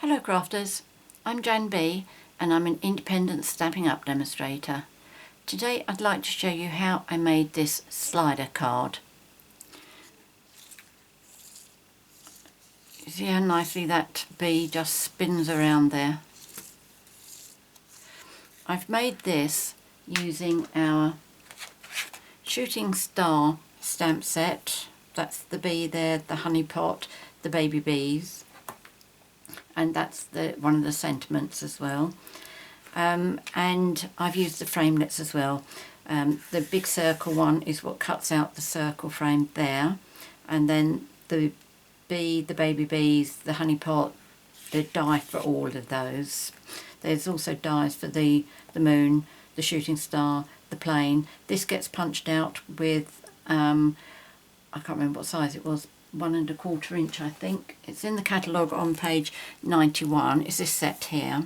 Hello crafters, I'm JanB and I'm an independent Stampin' Up demonstrator. Today I'd like to show you how I made this slider card. You see how nicely that bee just spins around there? I've made this using our Shooting Star stamp set. That's the bee there, the honey pot, the baby bees. And that's one of the sentiments as well. And I've used the framelits as well. The big circle one is what cuts out the circle frame there, and then the bee, the baby bees, the honey pot, the die for all of those. There's also dies for the moon, the shooting star, the plane. This gets punched out with I can't remember what size it was, 1 1/4 inch I think. It's in the catalogue on page 91. It's this set here,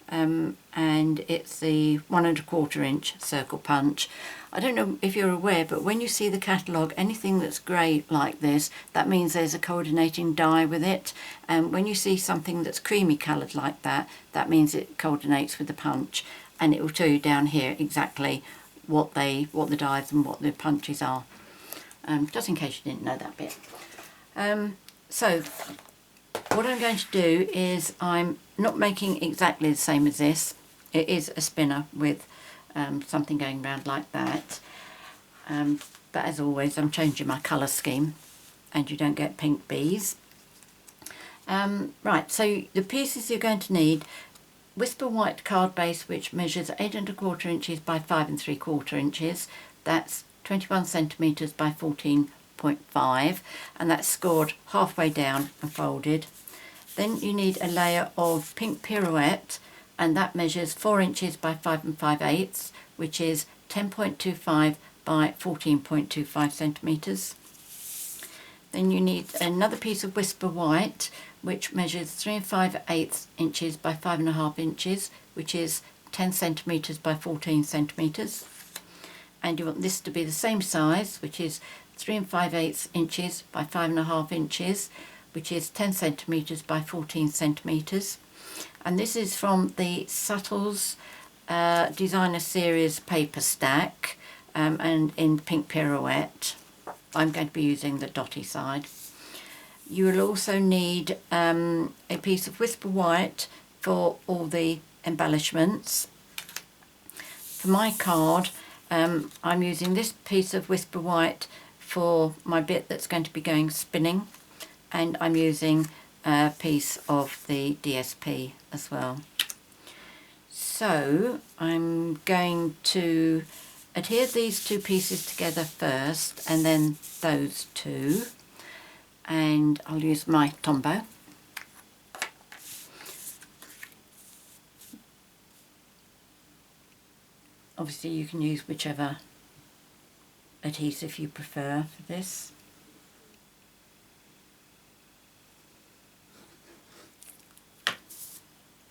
and it's the 1 1/4 inch circle punch. I don't know if you're aware, but when you see the catalogue, anything that's grey like this, that means there's a coordinating die with it, and when you see something that's creamy coloured like that, that means it coordinates with the punch, and it will tell you down here exactly what the dies and what the punches are, just in case you didn't know that bit. So what I'm going to do is, I'm not making exactly the same as this. It is a spinner with something going round like that, but as always I'm changing my colour scheme and you don't get pink bees. Right, so the pieces you're going to need: Whisper White card base, which measures 8 1/4 inches by 5 3/4 inches. That's 21 centimetres by 14.5, and that's scored halfway down and folded. Then you need a layer of pink Pirouette, and that measures 4 inches by 5 5/8, which is 10.25 by 14.25 centimetres. Then you need another piece of Whisper White, which measures 3 5/8 inches by 5 1/2 inches, which is 10 centimetres by 14 centimetres. And you want this to be the same size, which is 3 5/8 inches by 5 1/2 inches, which is 10 centimetres by 14 centimetres. And this is from the Subtles Designer Series paper stack, and in pink Pirouette. I'm going to be using the dotty side. You will also need a piece of Whisper White for all the embellishments. For my card, I'm using this piece of Whisper White for my bit that's going to be going spinning, and I'm using a piece of the DSP as well. So I'm going to adhere these two pieces together first, and then those two, and I'll use my Tombow. Obviously you can use whichever adhesive you prefer for this.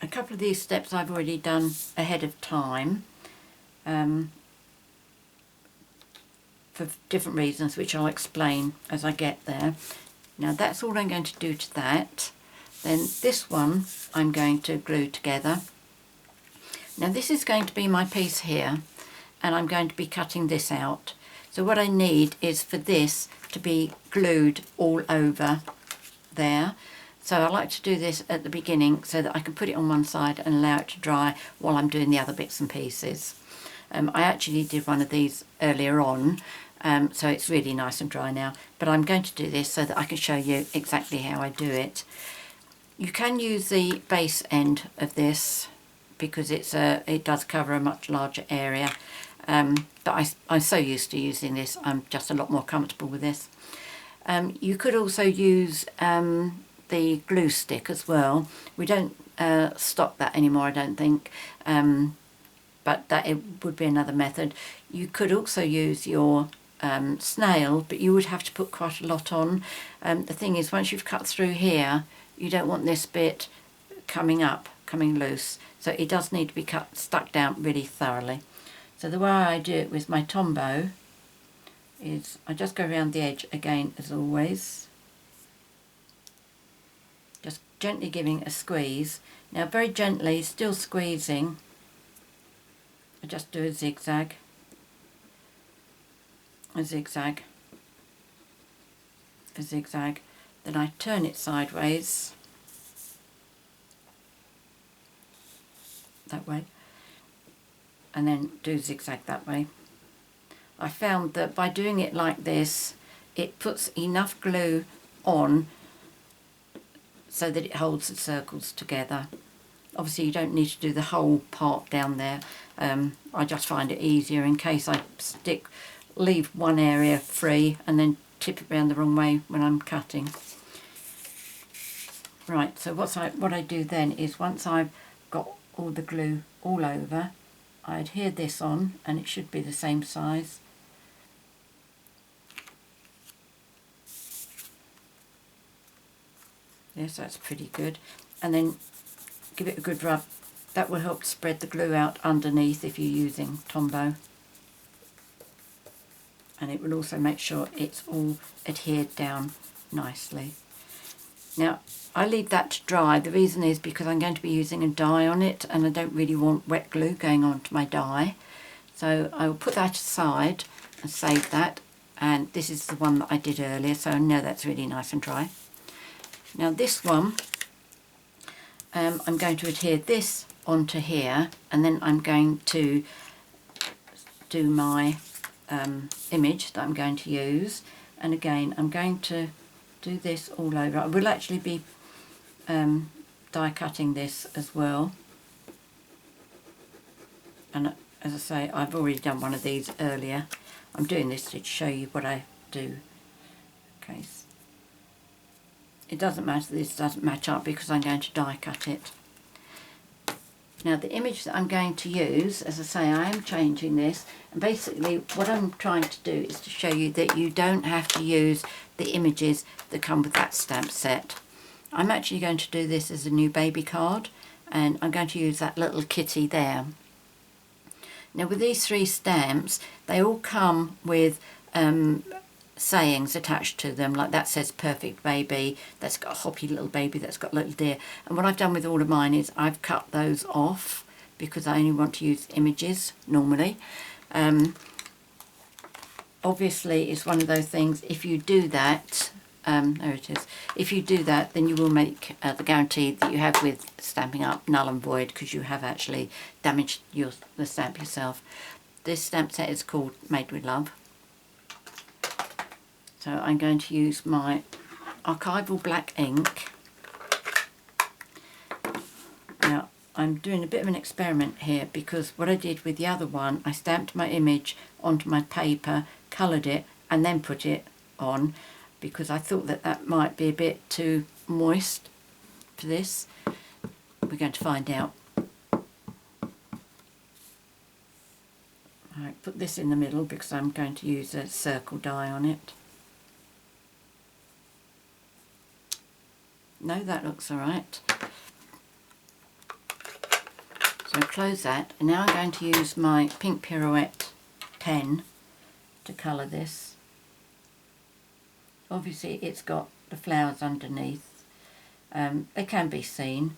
A couple of these steps I've already done ahead of time, for different reasons, which I'll explain as I get there. Now that's all I'm going to do to that. Then this one I'm going to glue together. Now this is going to be my piece here, and I'm going to be cutting this out. So what I need is for this to be glued all over there. So I like to do this at the beginning so that I can put it on one side and allow it to dry while I'm doing the other bits and pieces. I actually did one of these earlier on, so it's really nice and dry now, but I'm going to do this so that I can show you exactly how I do it. You can use the base end of this because it does cover a much larger area, but I'm so used to using this, I'm just a lot more comfortable with this. You could also use the glue stick as well. We don't stock that anymore, I don't think, but that it would be another method. You could also use your snail, but you would have to put quite a lot on. The thing is, once you've cut through here, you don't want this bit coming loose, so it does need to be stuck down really thoroughly. So the way I do it with my Tombow is I just go around the edge again as always, gently giving a squeeze. Now very gently, still squeezing, I just do a zigzag, a zigzag, a zigzag, then I turn it sideways, that way, and then do zigzag that way. I found that by doing it like this, it puts enough glue on so that it holds the circles together. Obviously you don't need to do the whole part down there. I just find it easier in case I leave one area free and then tip it around the wrong way when I'm cutting. Right, so what I do then is, once I've got all the glue all over, I adhere this on, and it should be the same size. Yes, that's pretty good. And then give it a good rub. That will help spread the glue out underneath if you're using Tombow. And it will also make sure it's all adhered down nicely. Now, I leave that to dry. The reason is because I'm going to be using a die on it, and I don't really want wet glue going onto my die. So I will put that aside and save that. And this is the one that I did earlier, so I know that's really nice and dry. Now this one, I'm going to adhere this onto here, and then I'm going to do my image that I'm going to use. And again, I'm going to do this all over. I will actually be die cutting this as well, and as I say, I've already done one of these earlier. I'm doing this to show you what I do. Okay, it doesn't matter, this doesn't match up because I'm going to die cut it. Now the image that I'm going to use, as I say, I am changing this, and basically what I'm trying to do is to show you that you don't have to use the images that come with that stamp set. I'm actually going to do this as a new baby card, and I'm going to use that little kitty there. Now with these 3 stamps, they all come with sayings attached to them, like that says perfect baby, that's got a hoppy little baby, that's got little deer. And what I've done with all of mine is I've cut those off because I only want to use images normally. Obviously it's one of those things, if you do that, there it is, if you do that, then you will make the guarantee that you have with Stampin' Up null and void, because you have actually damaged the stamp yourself. This stamp set is called Made with Love. So I'm going to use my archival black ink. Now I'm doing a bit of an experiment here, because what I did with the other one, I stamped my image onto my paper, coloured it and then put it on, because I thought that that might be a bit too moist for this. We're going to find out. Alright, put this in the middle because I'm going to use a circle die on it. No, that looks alright. So close that, and now I'm going to use my pink Pirouette 10 to colour this. Obviously it's got the flowers underneath. They can be seen,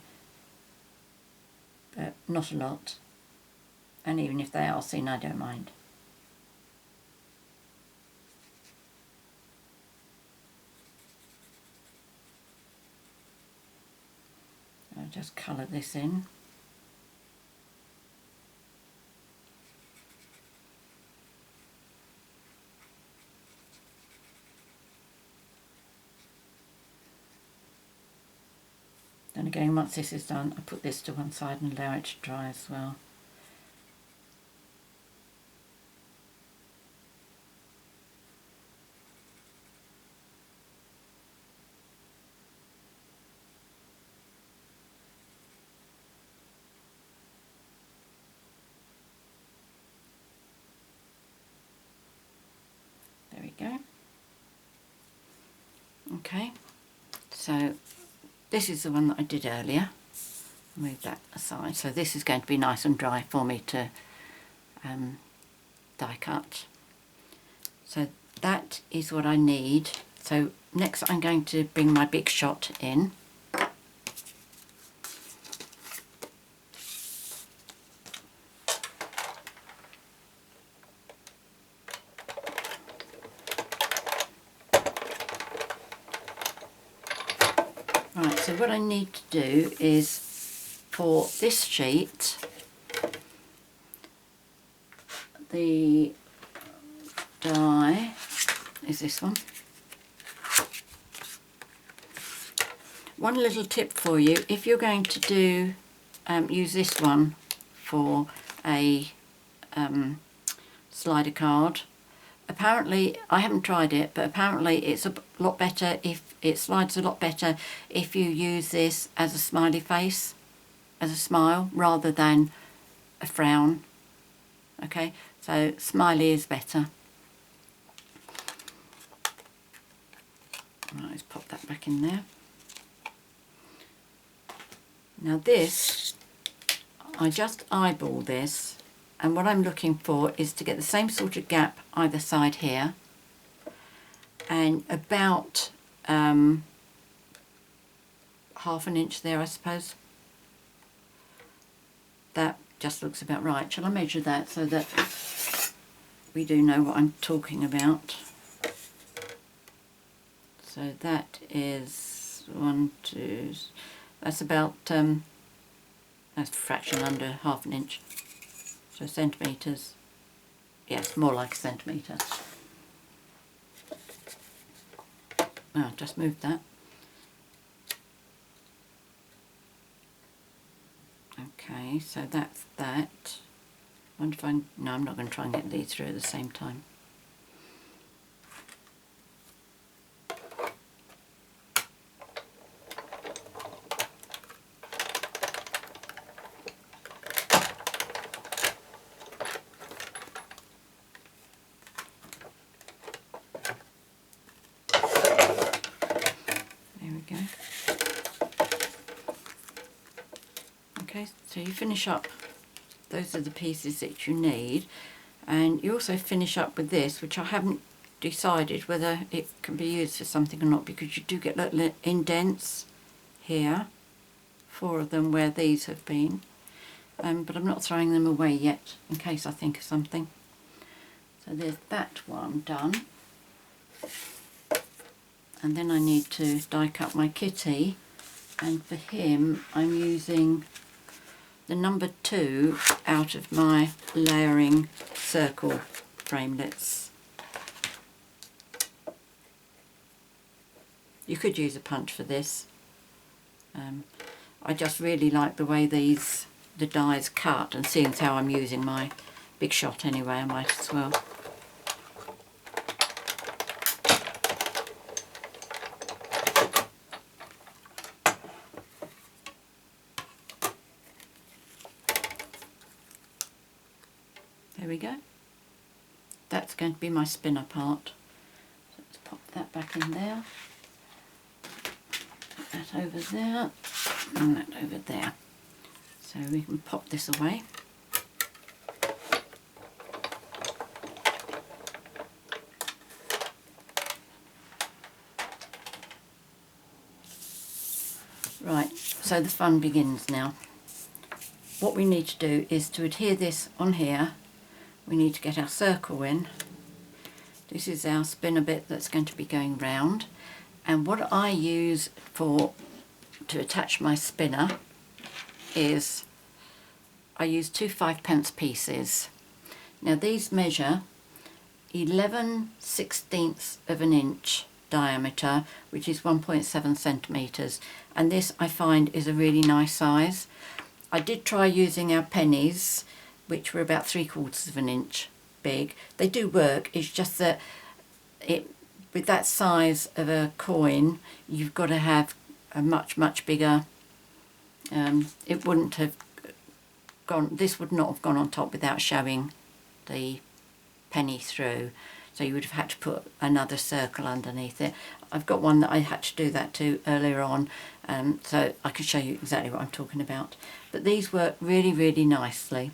but not a lot. And even if they are seen, I don't mind. I'll just colour this in. Then again, once this is done, I put this to one side and allow it to dry as well. There we go. Okay, so this is the one that I did earlier. Move that aside. So this is going to be nice and dry for me to die cut. So that is what I need. So next I'm going to bring my big shot in. what I need to do is, for this sheet, the die is this one. One little tip for you, if you're going to do use this one for a slider card, apparently, I haven't tried it, but apparently it's a lot better if it slides a lot better if you use this as a smiley face, as a smile, rather than a frown. Okay, so smiley is better. Right, let's pop that back in there. Now this, I just eyeball this, and what I'm looking for is to get the same sort of gap either side here, and about half an inch there, I suppose. That just looks about right. Shall I measure that so that we do know what I'm talking about? So that is 1, 2, that's about, that's a fraction under half an inch. So centimetres, yes, more like a centimetre. Now, just move that. Okay, so that's that. Wonder if I can, no, I'm not going to try and get these through at the same time. Okay, so you finish up, those are the pieces that you need, and you also finish up with this, which I haven't decided whether it can be used for something or not, because you do get little indents here, 4 of them where these have been, but I'm not throwing them away yet in case I think of something. So there's that one done, and then I need to die cut my kitty, and for him I'm using the number 2 out of my layering circle framelits. You could use a punch for this. I just really like the way the dies cut, and seeing as how I'm using my big shot anyway, I might as well. There we go. That's going to be my spinner part. So let's pop that back in there. Put that over there, and that over there. So we can pop this away. Right, so the fun begins now. What we need to do is to adhere this on here. We need to get our circle in. This is our spinner bit that's going to be going round, and what I use to attach my spinner is I use 2 5-pence pieces. Now these measure 11/16 of an inch diameter, which is 1.7 centimetres, and this I find is a really nice size. I did try using our pennies, which were about 3/4 of an inch big. They do work, it's just that with that size of a coin, you've got to have a much bigger, it wouldn't have gone, this would not have gone on top without showing the penny through, so you would have had to put another circle underneath it. I've got one that I had to do that to earlier on, so I can show you exactly what I'm talking about. But these work really nicely.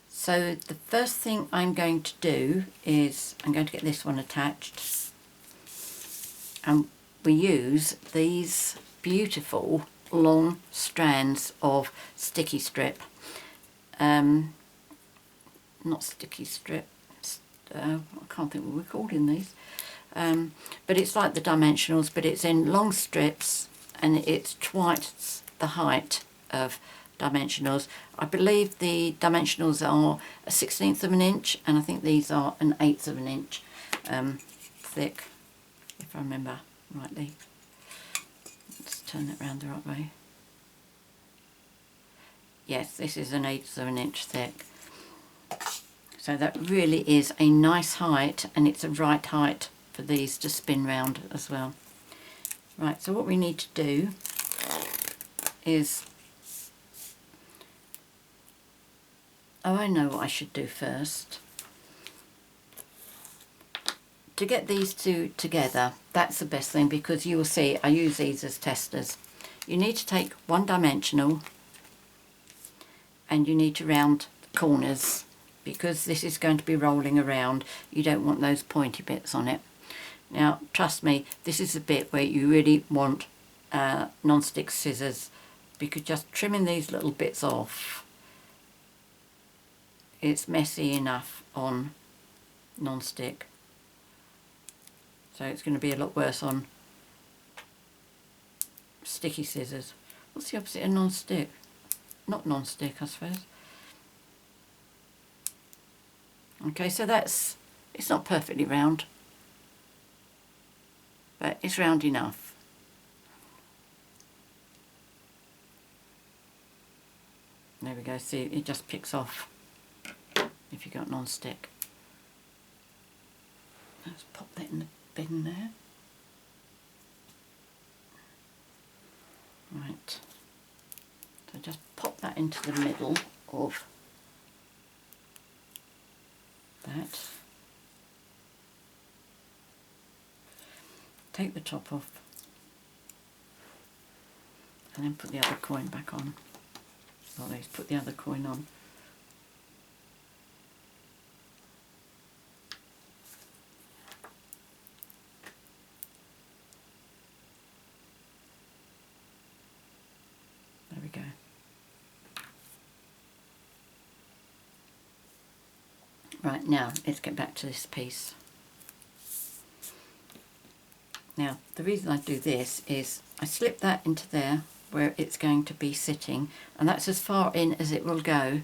So the first thing I'm going to do is I'm going to get this one attached, and we use these beautiful long strands of sticky strip. Not sticky strip, I can't think what we're called in these, but it's like the dimensionals, but it's in long strips, and it's twice the height of dimensionals. I believe the dimensionals are a 1/16 of an inch, and I think these are an 1/8 of an inch thick, if I remember rightly. Let's turn it round the right way. Yes, this is an 1/8 of an inch thick. So that really is a nice height, and it's a right height for these to spin round as well. Right, so what we need to do is, oh, I know what I should do first. To get these two together, that's the best thing, because you will see I use these as testers. You need to take one dimensional and you need to round the corners, because this is going to be rolling around. You don't want those pointy bits on it. Now, trust me, this is the bit where you really want non-stick scissors, because just trimming these little bits off, it's messy enough on non-stick. So it's going to be a lot worse on sticky scissors. What's the opposite of non-stick? Not non-stick, I suppose. Okay, so it's not perfectly round, but it's round enough. There we go, see, it just picks off if you got non-stick. Let's pop that in the bin there. Right, so just pop that into the middle of that. Take the top off and then put the other coin back on. Or at least put the other coin on. There we go. Right, now let's get back to this piece. Now, the reason I do this is I slip that into there where it's going to be sitting, and that's as far in as it will go.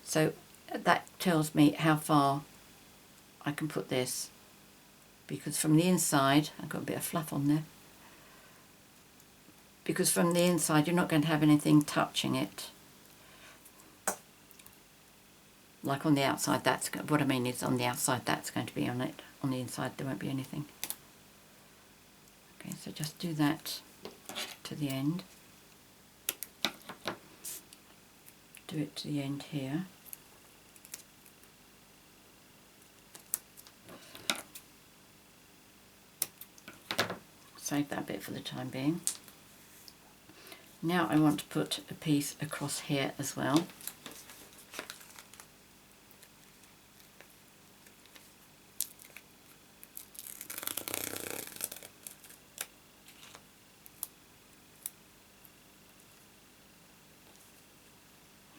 So that tells me how far I can put this, because from the inside, I've got a bit of fluff on there, because from the inside you're not going to have anything touching it. Like on the outside, that's what I mean is on the outside that's going to be on it. On the inside there won't be anything. Okay, so just do that to the end. Do it to the end here. Save that bit for the time being. Now I want to put a piece across here as well.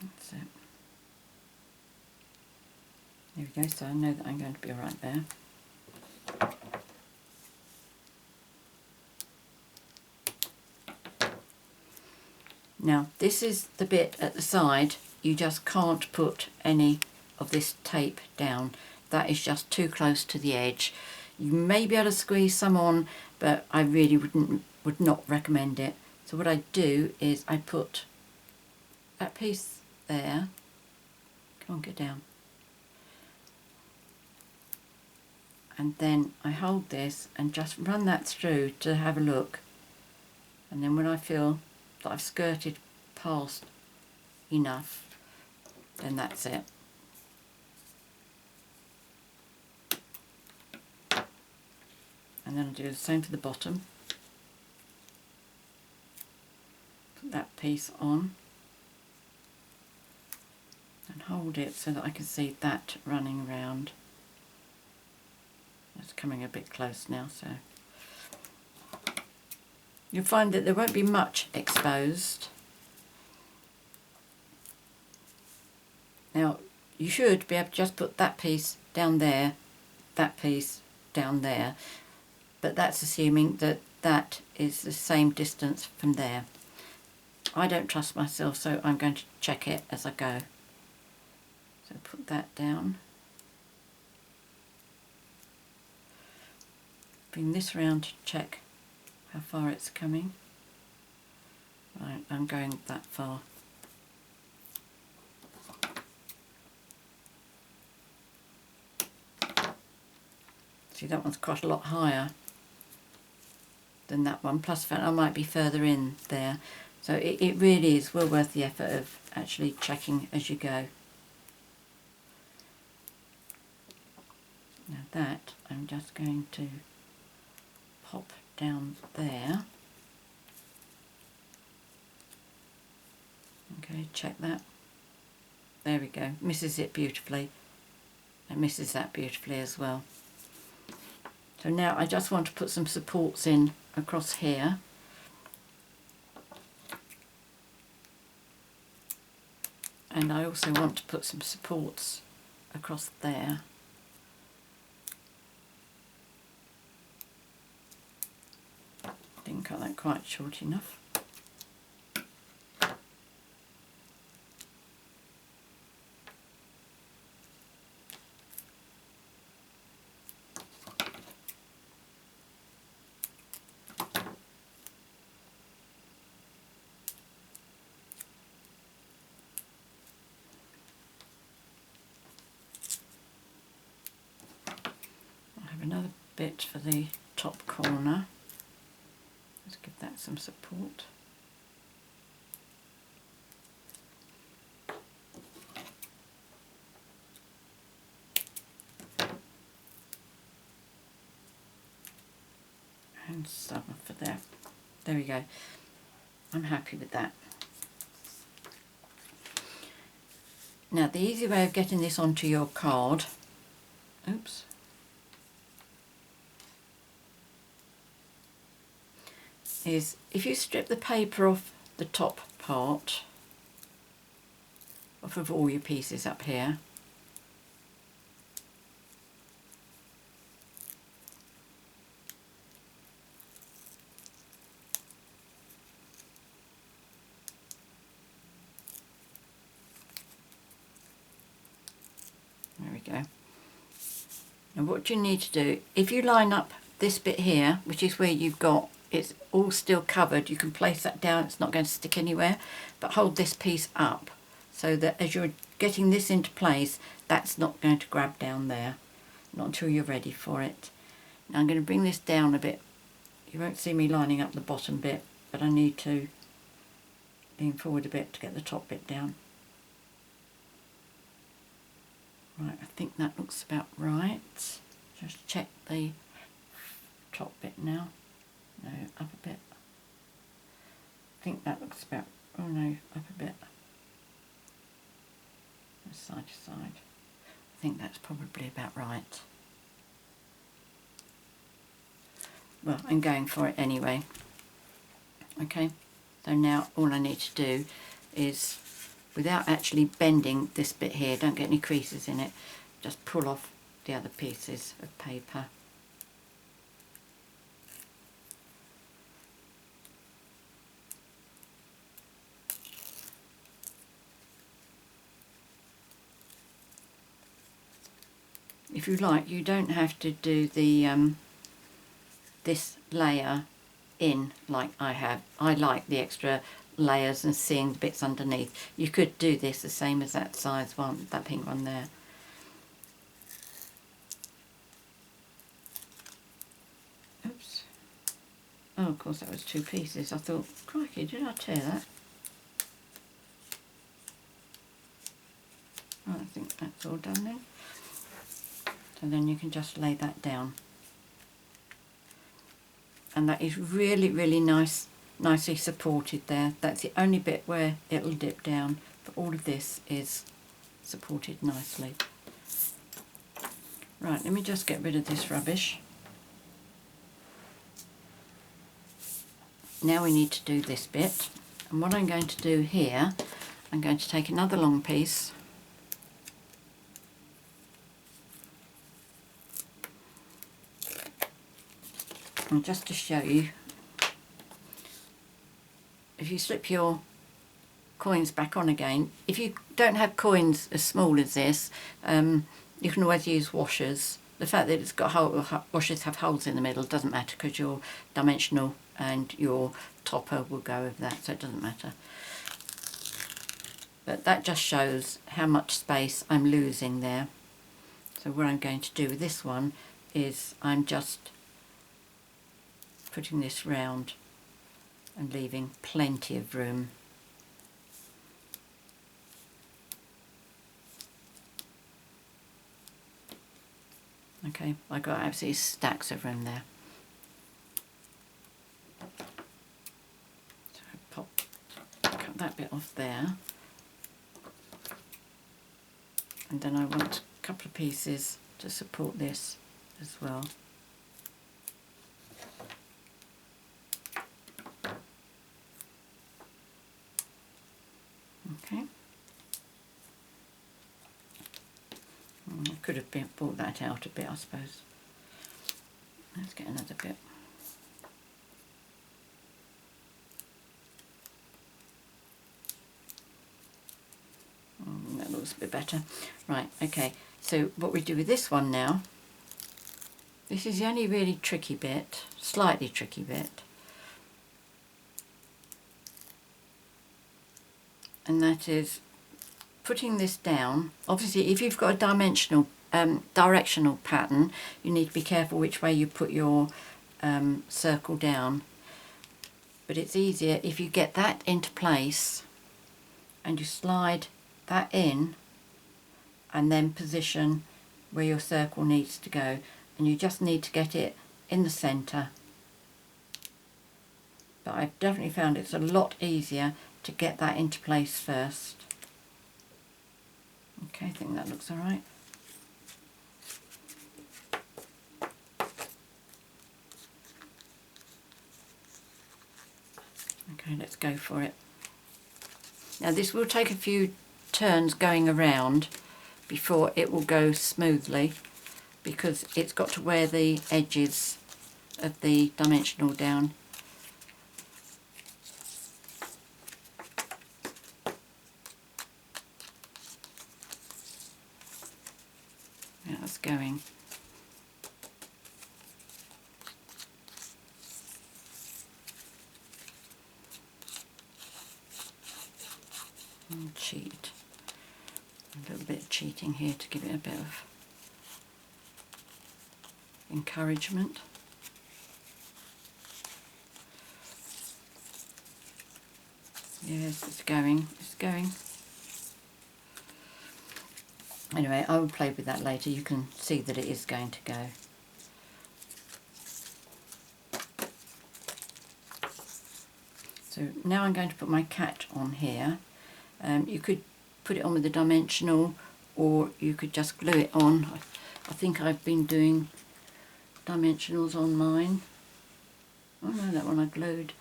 That's it. There we go, so I know that I'm going to be right there. Now this is the bit at the side, you just can't put any of this tape down. That is just too close to the edge. You may be able to squeeze some on, but I really would not recommend it. So what I do is I put that piece there. Come on, get down. And then I hold this and just run that through to have a look. And then when I feel that I've skirted past enough, then that's it. And then I'll do the same for the bottom. Put that piece on and hold it so that I can see that running around. It's coming a bit close now, so you'll find that there won't be much exposed. Now you should be able to just put that piece down there, that piece down there, but that's assuming that that is the same distance from there. I don't trust myself, so I'm going to check it as I go. So put that down. Bring this round to check how far it's coming. Right, I'm going that far. See, that one's quite a lot higher than that one, plus I might be further in there. So it really is well worth the effort of actually checking as you go. Now that I'm just going to pop down there. Okay, check that. There we go. Misses it beautifully. And misses that beautifully as well. So now I just want to put some supports in across here. And I also want to put some supports across there. Didn't cut that quite short enough. Another bit for the top corner. Let's give that some support. And some for there. There we go. I'm happy with that. Now the easy way of getting this onto your card, oops, is if you strip the paper off the top part, off of all your pieces up here, there we go. And what you need to do, if you line up this bit here, which is where you've got it's all still covered, you can place that down, it's not going to stick anywhere, but hold this piece up so that as you're getting this into place, that's not going to grab down there, not until you're ready for it. Now I'm going to bring this down a bit. You won't see me lining up the bottom bit, but I need to lean forward a bit to get the top bit down. Right, I think that looks about right. Just check the top bit now. No, up a bit. I think that looks about, oh no, up a bit. Side to side. I think that's probably about right. Well, I'm going for it anyway. Okay, so now all I need to do is, without actually bending this bit here, don't get any creases in it, just pull off the other pieces of paper. If you like, you don't have to do the this layer in like I have. I like the extra layers and seeing the bits underneath. You could do this the same as that size one, that pink one there. Oops. Oh, of course that was two pieces. I thought, crikey, did I tear that? Oh, I think that's all done then. So then you can just lay that down. And that is really, really nicely supported there. That's the only bit where it'll dip down, but all of this is supported nicely. Right, let me just get rid of this rubbish. Now we need to do this bit. And what I'm going to do here, I'm going to take another long piece. And just to show you, if you slip your coins back on again, if you don't have coins as small as this, you can always use washers. The fact that it's got washers have holes in the middle doesn't matter, because your dimensional and your topper will go with that, so it doesn't matter. But that just shows how much space I'm losing there. So what I'm going to do with this one is I'm just putting this round and leaving plenty of room. Okay, I got absolutely stacks of room there. So cut that bit off there, and then I want a couple of pieces to support this as well. Okay. I could have brought that out a bit, I suppose. Let's get another bit. That looks a bit better. Right, okay. So what we do with this one now, this is the only really tricky bit, slightly tricky bit. And that is putting this down. Obviously, if you've got a directional pattern, you need to be careful which way you put your circle down. But it's easier if you get that into place and you slide that in and then position where your circle needs to go, and you just need to get it in the centre. But I've definitely found it's a lot easier to get that into place first. Okay, I think that looks alright. Okay, let's go for it. Now this will take a few turns going around before it will go smoothly, because it's got to wear the edges of the dimensional down. Yeah, that's going. And cheat. A little bit of cheating here to give it a bit of encouragement. Yes, it's going, it's going. Anyway, I will play with that later. You can see that it is going to go. So now I'm going to put my cat on here. You could put it on with the dimensional, or you could just glue it on. I think I've been doing dimensionals on mine. Oh no, that one I glued.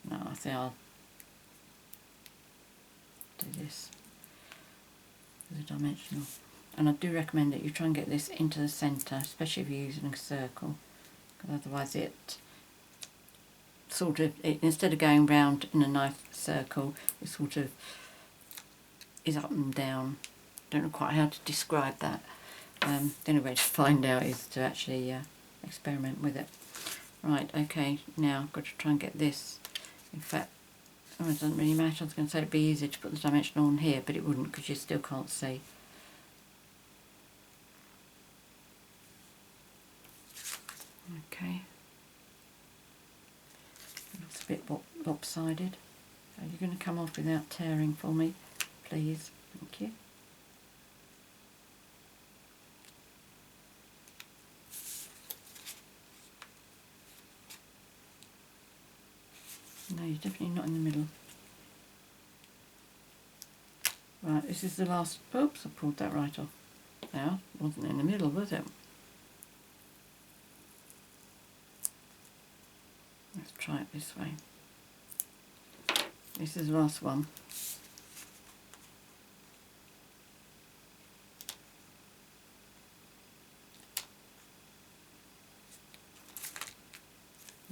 No, I think I'll do this with a dimensional. And I do recommend that you try and get this into the centre, especially if you're using a circle, because otherwise it sort of, instead of going round in a nice circle, it sort of is up and down. Don't know quite how to describe that. The only way to find out is to actually experiment with it. Right, okay, now I've got to try and get this. In fact, oh, it doesn't really matter. I was going to say it'd be easier to put the dimensional on here, but it wouldn't, because you still can't see. Okay. Looks a bit lopsided. Are you going to come off without tearing for me, please? Thank you. No, you're definitely not in the middle. Right, this is the last. Oops, I pulled that right off. Now, wasn't in the middle, was it? Let's try it this way. This is the last one.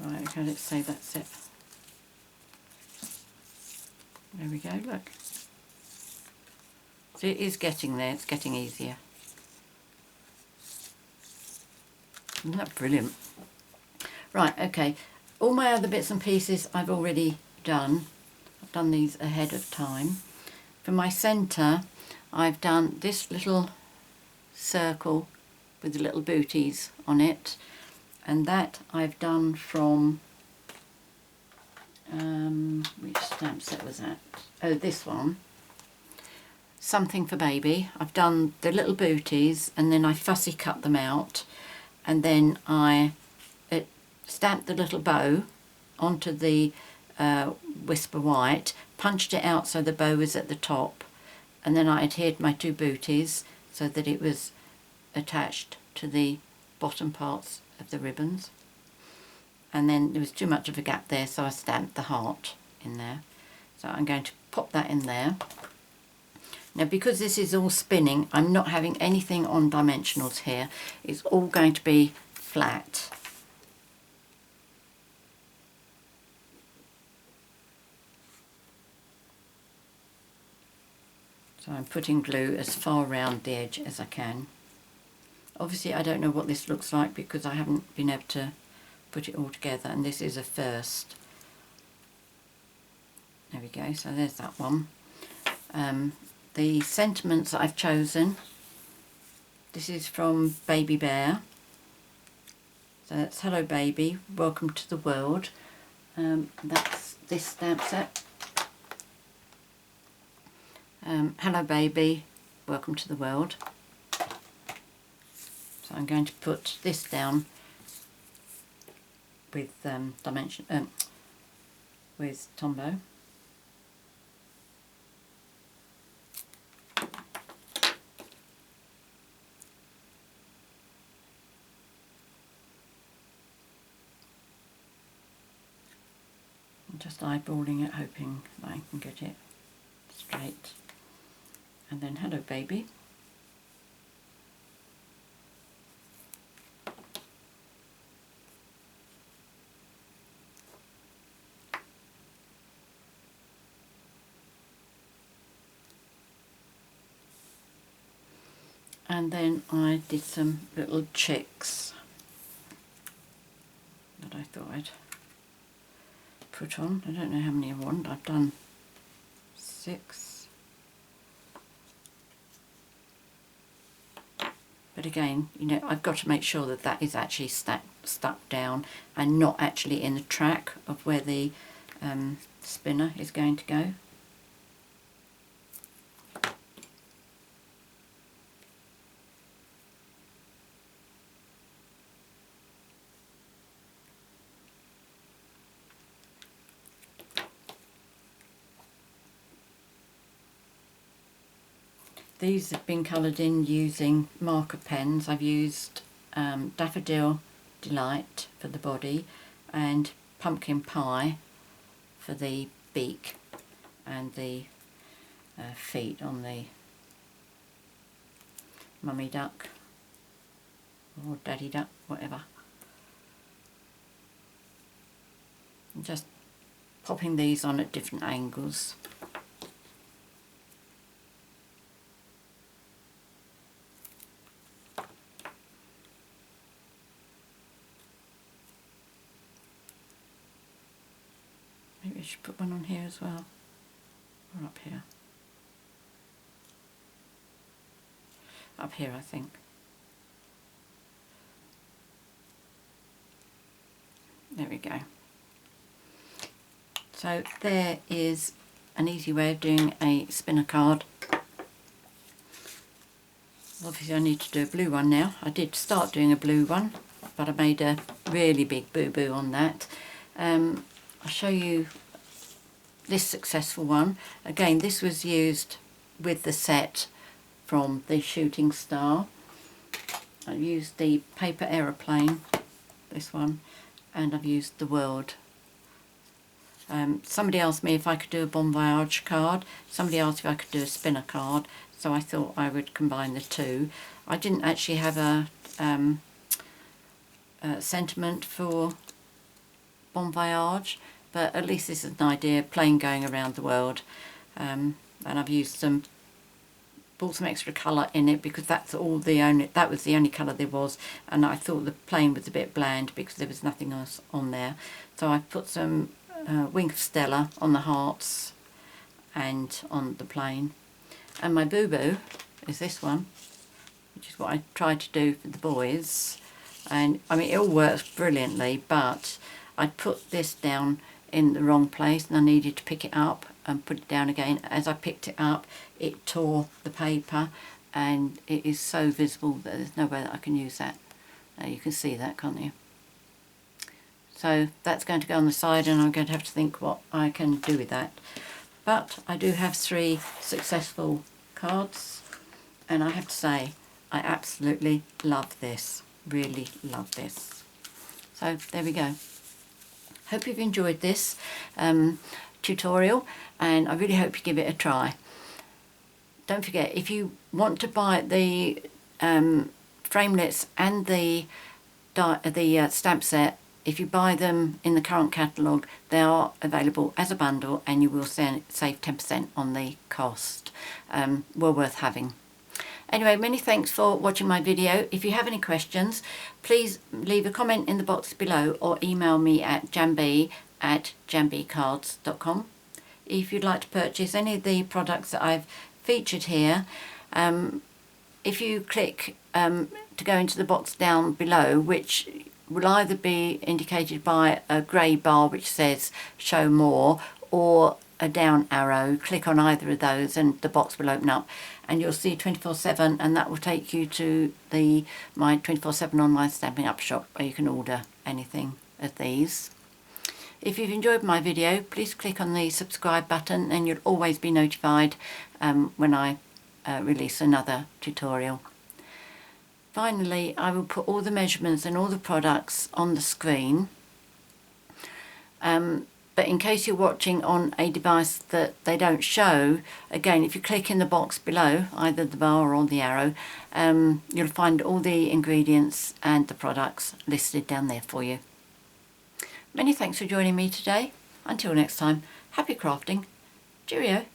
Right, okay, let's say that's it. There we go, look. So it is getting there, it's getting easier. Isn't that brilliant? Right, okay, all my other bits and pieces I've already done. I've done these ahead of time. For my centre, I've done this little circle with the little booties on it, and that I've done from, which stamp set was that? Oh, this one. Something for Baby. I've done the little booties and then I fussy cut them out, and then I stamped the little bow onto the Whisper White, punched it out so the bow was at the top, and then I adhered my two booties so that it was attached to the bottom parts of the ribbons. And then there was too much of a gap there, so I stamped the heart in there. So I'm going to pop that in there. Now, because this is all spinning, I'm not having anything on dimensionals here. It's all going to be flat. So I'm putting glue as far around the edge as I can. Obviously I don't know what this looks like because I haven't been able to put it all together, and this is a first. There we go, so there's that one. The sentiments that I've chosen, this is from Baby Bear. So that's Hello Baby, Welcome to the World. That's this stamp set. Hello Baby, Welcome to the World. So I'm going to put this down with with Tombow. I'm just eyeballing it, hoping that I can get it straight. And then Hello Baby. And then I did some little chicks that I thought I'd put on. I don't know how many I want. I've done 6. But again, you know, I've got to make sure that that is actually stuck down and not actually in the track of where the spinner is going to go. These have been coloured in using marker pens. I've used Daffodil Delight for the body and Pumpkin Pie for the beak and the feet on the mummy duck or daddy duck, whatever. I'm just popping these on at different angles. Maybe I should put one on here as well, or up here. Up here, I think. There we go. So there is an easy way of doing a spinner card. Obviously I need to do a blue one now. I did start doing a blue one, but I made a really big boo-boo on that. I'll show you this successful one. Again, this was used with the set from the Shooting Star. I used the paper aeroplane, this one, and I've used the world. Somebody asked me if I could do a Bon Voyage card. Somebody asked if I could do a spinner card, so I thought I would combine the two. I didn't actually have a sentiment for Bon Voyage, but at least this is an idea, plane going around the world. And I've used some, bought some extra colour in it because that was the only colour there was, and I thought the plane was a bit bland because there was nothing else on there. So I put some Wink of Stella on the hearts and on the plane. And my boo-boo is this one, which is what I tried to do for the boys. And I mean, it all works brilliantly, but I put this down in the wrong place and I needed to pick it up and put it down again. As I picked it up, it tore the paper, and it is so visible that there's no way that I can use that. You can see that, can't you? So that's going to go on the side, and I'm going to have to think what I can do with that. But I do have 3 successful cards, and I have to say I absolutely love this, really love this. So there we go. Hope you've enjoyed this tutorial, and I really hope you give it a try. Don't forget, if you want to buy the framelits and the stamp set, if you buy them in the current catalogue, they are available as a bundle, and you will save 10% on the cost. Well worth having. Anyway, many thanks for watching my video. If you have any questions, please leave a comment in the box below or email me at janb@janbcards.com. If you'd like to purchase any of the products that I've featured here, if you click to go into the box down below, which will either be indicated by a grey bar which says show more, or a down arrow, click on either of those and the box will open up and you'll see 24/7, and that will take you to my 24/7 online Stampin' Up shop where you can order anything of these. If you've enjoyed my video, please click on the subscribe button and you'll always be notified when I release another tutorial. Finally, I will put all the measurements and all the products on the screen. But in case you're watching on a device that they don't show, again, if you click in the box below, either the bar or the arrow, you'll find all the ingredients and the products listed down there for you. Many thanks for joining me today. Until next time, happy crafting. Cheerio.